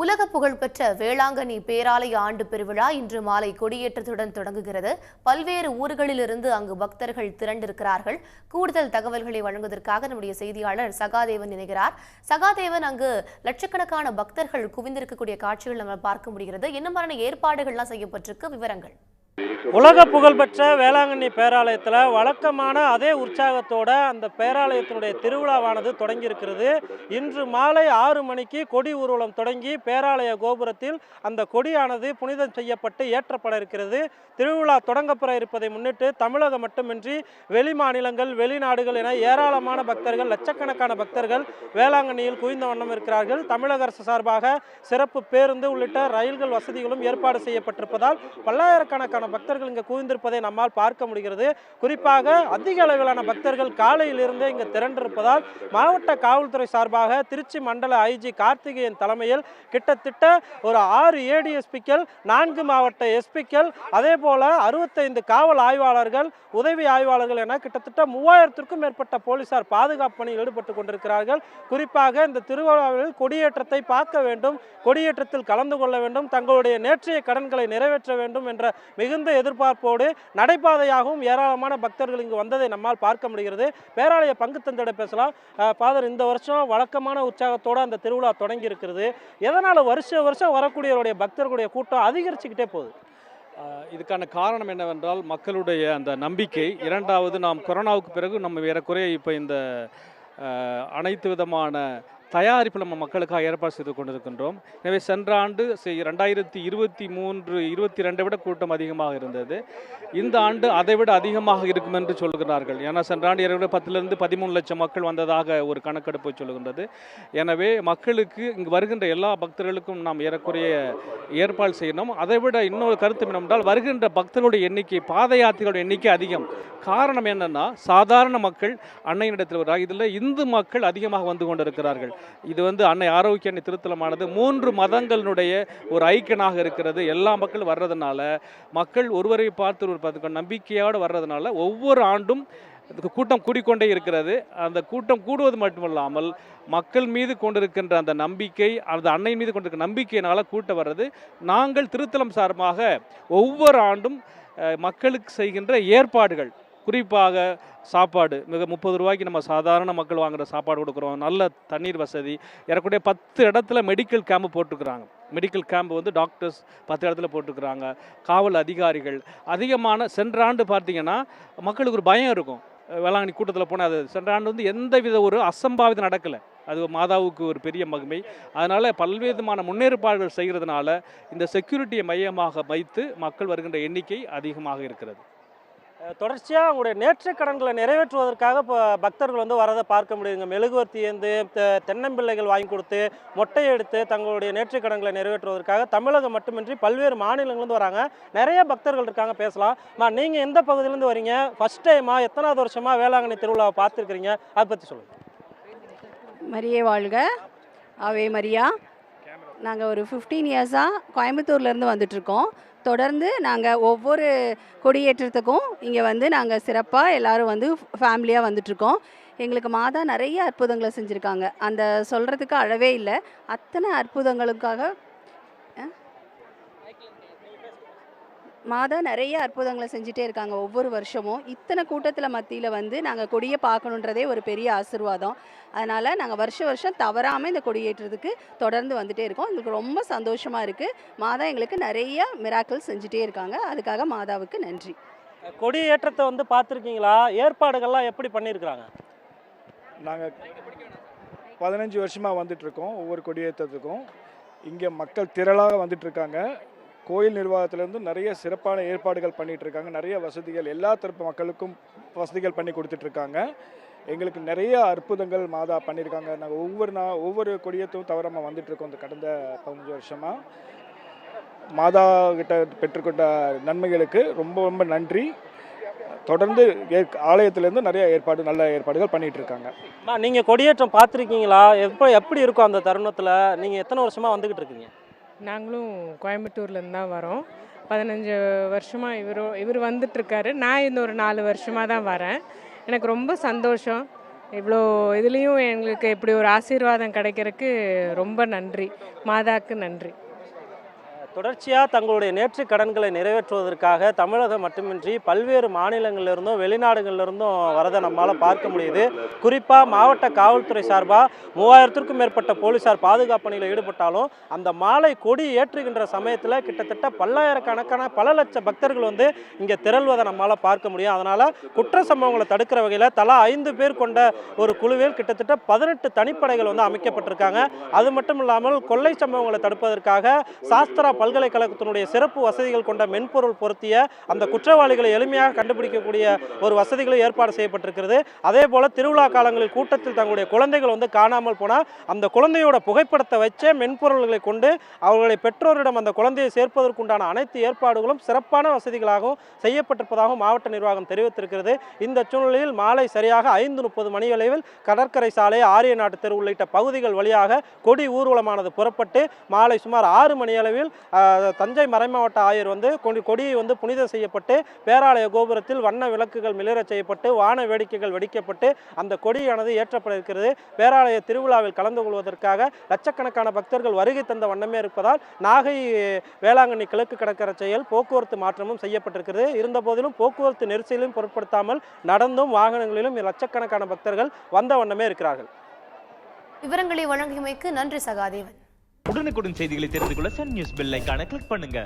உலக புகழ்பெற்ற வேளாங்கண்ணி பேராலய ஆண்டு பெருவிழா இன்று மாலை கொடியேற்றத்துடன் தொடங்குகிறது. பல்வேறு ஊர்களிலிருந்து அங்கு பக்தர்கள் திரண்டிருக்கிறார்கள். கூடுதல் தகவல்களை வழங்குவதற்காக நம்முடைய செய்தியாளர் சகாதேவன் இணைகிறார். சகாதேவன், அங்கு லட்சக்கணக்கான பக்தர்கள் குவிந்திருக்கக்கூடிய காட்சிகள் நம்ம பார்க்க முடிகிறது. என்ன மாதிரியான ஏற்பாடுகள்லாம் செய்யப்பட்டிருக்கு? விவரங்கள். உலக புகழ்பெற்ற வேளாங்கண்ணி பேராலயத்தில் வழக்கமான அதே உற்சாகத்தோட அந்த பேராலயத்தினுடைய திருவிழாவானது தொடங்கி இருக்கிறது. இன்று மாலை 6 மணிக்கு கொடி ஊர்வலம் தொடங்கி பேராலய கோபுரத்தில் அந்த கொடியானது புனிதம் செய்யப்பட்டு ஏற்றப்பட இருக்கிறது. திருவிழா தொடங்கப்பட இருப்பதை முன்னிட்டு தமிழகம் மட்டுமின்றி வெளி மாநிலங்கள், வெளிநாடுகள் என ஏராளமான பக்தர்கள், லட்சக்கணக்கான பக்தர்கள் வேளாங்கண்ணியில் குவிந்த வண்ணம் இருக்கிறார்கள். தமிழக அரசு சார்பாக சிறப்பு பேருந்து உள்ளிட்ட ரயில்கள் வசதிகளும் ஏற்பாடு செய்யப்பட்டிருப்பதால் பல்லாயிரக்கணக்கான பக்தர்கள் இங்கு குவிந்திருப்பதை நம்மால் பார்க்க முடிகிறது. குறிப்பாக அதிக அளவிலான பக்தர்கள் காலையிலிருந்தே இங்கு திரண்டிருப்பதால் மாவட்ட காவல்துறை சார்பாக திருச்சி மண்டல ஐஜி கார்த்திகேயன் தலைமையில் கிட்டத்தட்ட ஒரு 6 ஏடிஎஸ்பிக்கள், 4 மாவட்ட எஸ்பிக்கள், அதே போல 65 காவல் ஆய்வாளர்கள், உதவி ஆய்வாளர்கள் என கிட்டத்தட்ட 3000க்கும் மேற்பட்ட போலீசார் பாதுகாப்பு பணியில் ஈடுபட்டுக் கொண்டிருக்கிறார்கள். குறிப்பாக இந்த திருவிழாவில் கொடியேற்றத்தை பார்க்க வேண்டும், கொடியேற்றத்தில் கலந்து கொள்ள வேண்டும், தங்களுடைய நேற்றைய கடன்களை நிறைவேற்ற வேண்டும் என்ற மிகுந்த எதிர்பார்ப்போடு நடைபாதையாகவும் ஏராளமான பக்தர்கள் இங்கு வந்ததை நம்மால் பார்க்க முடிகிறது. பேராலய பங்கு தந்தையிட பேசலாம். ஃபாதர், இந்த வருஷம் வழக்கமான உற்சாகத்தோடு அந்த திருவிழா தொடங்கி இருக்கிறது. எதனால் வருஷம் வரக்கூடியவருடைய பக்தர்களுடைய கூட்டம் அதிகரிச்சுக்கிட்டே போகுது? இதுக்கான காரணம் என்னவென்றால் மக்களுடைய அந்த நம்பிக்கை. இரண்டாவது, நாம் கொரோனாவுக்கு பிறகு நம்ம ஏறக்குறைய இப்போ இந்த அனைத்து விதமான தயாரிப்பு நம்ம மக்களுக்காக ஏற்பாடு செய்து கொண்டிருக்கின்றோம். எனவே சென்ற ஆண்டு 2023-22 விட கூட்டம் அதிகமாக இருந்தது. இந்த ஆண்டு அதை விட அதிகமாக இருக்கும் என்று சொல்கிறார்கள். ஏன்னா சென்ற ஆண்டு 10 13 லட்சம் மக்கள் வந்ததாக ஒரு கணக்கெடுப்பு சொல்லுகின்றது. எனவே மக்களுக்கு இங்கு வருகின்ற எல்லா பக்தர்களுக்கும் நாம் ஏறக்குறைய ஏற்பாடு செய்யணும். அதை விட இன்னொரு கருத்து என்னவென்றால், வருகின்ற பக்தர்களுடைய எண்ணிக்கை, பாத யாத்திரைகளுடைய எண்ணிக்கை அதிகம். காரணம் என்னன்னா, சாதாரண மக்கள் அன்னையினிடத்தில் வருகிறார்கள். இதில் இந்து மக்கள் அதிகமாக வந்து கொண்டிருக்கிறார்கள். இது அன்னை ஆரோக்கிய அன்னை திருத்தலமானது 3 மதங்களுடைய ஒரு ஐக்கியனாக இருக்கிறது. எல்லா மக்களும் வர்றதுனால, மக்கள் ஒருவரை பார்த்து நம்பிக்கையோடு வர்றதுனால ஒவ்வொரு ஆண்டும் கூட்டம் கூடிக்கொண்டே இருக்கிறது. அந்த கூட்டம் கூடுவது மட்டுமல்லாமல் மக்கள் மீது கொண்டிருக்கின்ற அந்த நம்பிக்கை, அந்த அன்னை மீது கொண்டிருக்கிற நம்பிக்கையினால கூட்டம் வர்றது. நாங்கள் திருத்தலம் சார்பாக ஒவ்வொரு ஆண்டும் மக்களுக்கு செய்கின்ற ஏற்பாடுகள், குறிப்பாக சாப்பாடு, மிக 30 ரூபாய்க்கு நம்ம சாதாரண மக்கள் வாங்குகிற சாப்பாடு கொடுக்குறோம். நல்ல தண்ணீர் வசதி, ஏறக்கூடிய 10 இடத்துல மெடிக்கல் கேம்பு போட்டுக்கிறாங்க. மெடிக்கல் கேம்பு டாக்டர்ஸ் 10 இடத்துல போட்டுக்கிறாங்க. காவல் அதிகாரிகள் அதிகமான. சென்ற ஆண்டு பார்த்தீங்கன்னா மக்களுக்கு ஒரு பயம் இருக்கும். வேளாங்கண்ணி கூட்டத்தில் போனால் அது சென்ற ஆண்டு எந்த வித ஒரு அசம்பாவிதம் நடக்கலை. அது மாதாவுக்கு ஒரு பெரிய மகிமை. அதனால் பல்வேறுமான முன்னேற்பாடுகள் செய்கிறதுனால இந்த செக்யூரிட்டியை மையமாக வைத்து மக்கள் வருகின்ற எண்ணிக்கை அதிகமாக இருக்கிறது. தொடர்ச்சியாக அவங்களுடைய நேற்று கடன்களை நிறைவேற்றுவதற்காக இப்போ பக்தர்கள் வரதை பார்க்க முடியுங்க. மெழுகுவர்த்தி ஏந்து, தென்னம்பிள்ளைகள் வாங்கி கொடுத்து, மொட்டையை எடுத்து தங்களுடைய நேற்று கடன்களை நிறைவேற்றுவதற்காக தமிழகம் மட்டுமின்றி பல்வேறு மாநிலங்கள்லேருந்து வராங்க. நிறைய பக்தர்கள் இருக்காங்க, பேசலாம். நீங்கள் எந்த பகுதியிலேருந்து வரீங்க? ஃபர்ஸ்ட் டைமா, எத்தனாவது வருஷமாக வேளாங்கண்ணி திருவிழாவை பார்த்துருக்கிறீங்க? அதை பற்றி சொல்லுங்கள். மரியே வாழ்க, ஆவே மரியா. நாங்கள் ஒரு 15 இயர்ஸாக கோயம்புத்தூர்லேருந்து வந்துட்ருக்கோம். தொடர்ந்து நாங்கள் ஒவ்வொரு கொடியேற்றத்துக்கும் இங்கே நாங்கள் சிறப்பாக எல்லோரும் ஃபேமிலியாக வந்துட்ருக்கோம். எங்களுக்கு மாதா நிறைய அற்புதங்களை செஞ்சுருக்காங்க. அந்த சொல்கிறதுக்கு அளவே இல்லை. அத்தனை அற்புதங்களுக்காக மாதா நிறைய அற்புதங்களை செஞ்சுட்டே இருக்காங்க ஒவ்வொரு வருஷமும். இத்தனை கூட்டத்தில் மத்தியில் நாங்கள் கொடியை பார்க்கணுன்றதே ஒரு பெரிய ஆசீர்வாதம். அதனால் நாங்கள் வருஷம் தவறாமல் இந்த கொடியேற்றத்துக்கு தொடர்ந்து வந்துகிட்டே இருக்கோம். எங்களுக்கு ரொம்ப சந்தோஷமாக இருக்குது. மாதா எங்களுக்கு நிறைய மிராக்கிள் செஞ்சுட்டே இருக்காங்க. அதுக்காக மாதாவுக்கு நன்றி. கொடியேற்றத்தை பார்த்துருக்கீங்களா? ஏற்பாடுகள்லாம் எப்படி பண்ணியிருக்கிறாங்க? நாங்கள் 15 வருஷமாக வந்துட்டுருக்கோம். ஒவ்வொரு கொடியேற்றத்துக்கும் இங்கே மக்கள் திரளாக வந்துட்டுருக்காங்க. கோயில் நிர்வாகத்திலேருந்து நிறைய சிறப்பான ஏற்பாடுகள் பண்ணிகிட்ருக்காங்க. நிறைய வசதிகள், எல்லா தரப்பு மக்களுக்கும் வசதிகள் பண்ணி கொடுத்துட்ருக்காங்க. எங்களுக்கு நிறைய அற்புதங்கள் மாதா பண்ணியிருக்காங்க. நாங்கள் ஒவ்வொரு கொடியேற்றமும் தவறாமல் வந்துட்டுருக்கோம். இந்த கடந்த 15 வருஷமாக மாதா கிட்ட பெற்றுக்கொண்ட நன்மைகளுக்கு ரொம்ப ரொம்ப நன்றி. தொடர்ந்து ஆலயத்திலேருந்து நிறைய நல்ல ஏற்பாடுகள் பண்ணிகிட்ருக்காங்க. நீங்கள் கொடியேற்றம் பார்த்துருக்கீங்களா? எப்படி இருக்கும் அந்த தருணத்தில்? நீங்கள் எத்தனை வருஷமாக வந்துக்கிட்டு இருக்கீங்க? நாங்களும் கோயம்புத்தூர்லேருந்து தான் வரோம். 15 வருஷமாக இவர் வந்துட்டுருக்காரு. நான் இந்த ஒரு 4 வருஷமாக தான் வரேன். எனக்கு ரொம்ப சந்தோஷம். இவ்வளோ இதுலேயும் எங்களுக்கு இப்படி ஒரு ஆசீர்வாதம் கிடைக்கிறதுக்கு ரொம்ப நன்றி. மாதாக்கு நன்றி. தொடர்ச்சியாக தங்களுடைய நேர்த்திக் கடன்களை நிறைவேற்றுவதற்காக தமிழகம் மட்டுமின்றி பல்வேறு மாநிலங்களிலிருந்தும் வெளிநாடுகளிலிருந்தும் வரதை நம்மால் பார்க்க முடியுது. குறிப்பாக மாவட்ட காவல்துறை சார்பாக 3000த்திற்கும் மேற்பட்ட போலீசார் பாதுகாப்பு பணியில் ஈடுபட்டாலும் அந்த மாலை கொடி ஏற்றுகின்ற சமயத்தில் கிட்டத்தட்ட பல்லாயிரக்கணக்கான பல லட்ச பக்தர்கள் வந்து இங்கே திரள்வதை நம்மால் பார்க்க முடியும். அதனால் குற்ற சம்பவங்களை தடுக்கிற வகையில் தலா 5 பேர் கொண்ட ஒரு குழுவில் கிட்டத்தட்ட 18 தனிப்படைகள் வந்து அமைக்கப்பட்டிருக்காங்க. அது மட்டும் இல்லாமல் கொள்ளை சம்பவங்களை தடுப்பதற்காக சாஸ்திரா பல்கலைக்கழகத்தினுடைய சிறப்பு வசதிகள் கொண்ட மென்பொருள் பொருத்திய அந்த குற்றவாளிகளை எளிமையாக கண்டுபிடிக்கக்கூடிய ஒரு வசதிகளும் ஏற்பாடு செய்யப்பட்டிருக்கிறது. அதே போல திருவிழா காலங்களில் கூட்டத்தில் தங்களுடைய குழந்தைகள் வந்து காணாமல் போனால் அந்த குழந்தையோட புகைப்படத்தை வச்சே மென்பொருள்களை கொண்டு அவர்களை பெற்றோரிடம் அந்த குழந்தையை சேர்ப்பதற்குண்டான அனைத்து ஏற்பாடுகளும் சிறப்பான வசதிகளாகவும் செய்யப்பட்டிருப்பதாகவும் மாவட்ட நிர்வாகம் தெரிவித்திருக்கிறது. இந்த சூழ்நிலையில் மாலை சரியாக 5:30 மணி அளவில் கடற்கரை சாலை, ஆரிய நாட்டு தெரு உள்ளிட்ட பகுதிகள் வழியாக கொடி ஊர்வலமானது புறப்பட்டு மாலை சுமார் 6 மணி அளவில் தஞ்சை மறைமாவட்ட ஆயர் வந்து கொடியை வந்து புனிதம் செய்யப்பட்டு பேராலய கோபுரத்தில் வண்ண விளக்குகள் மிளிரச் செய்யப்பட்டு வான வேடிக்கைகள் வெடிக்கப்பட்டு அந்த கொடியானது ஏற்றப்பட இருக்கிறது. பேராலய திருவிழாவில் கலந்து கொள்வதற்காக லட்சக்கணக்கான பக்தர்கள் வருகை தந்த வண்ணமே இருப்பதால் நாகை வேளாங்கண்ணி கிழக்கு கடற்கரை செயல் போக்குவரத்து மாற்றமும் செய்யப்பட்டிருக்கிறது. இருந்தபோதிலும் போக்குவரத்து நெரிசலையும் பொருட்படுத்தாமல் நடந்தும் வாகனங்களிலும் லட்சக்கணக்கான பக்தர்கள் வந்த வண்ணமே இருக்கிறார்கள். விவரங்களை வழங்கியமைக்கு நன்றி சகாதேவன். உடனுக்குடன் செய்திகளை தெரிந்து கொள்ள சன் நியூஸ் பெல் ஐகானை கிளிக் பண்ணுங்க.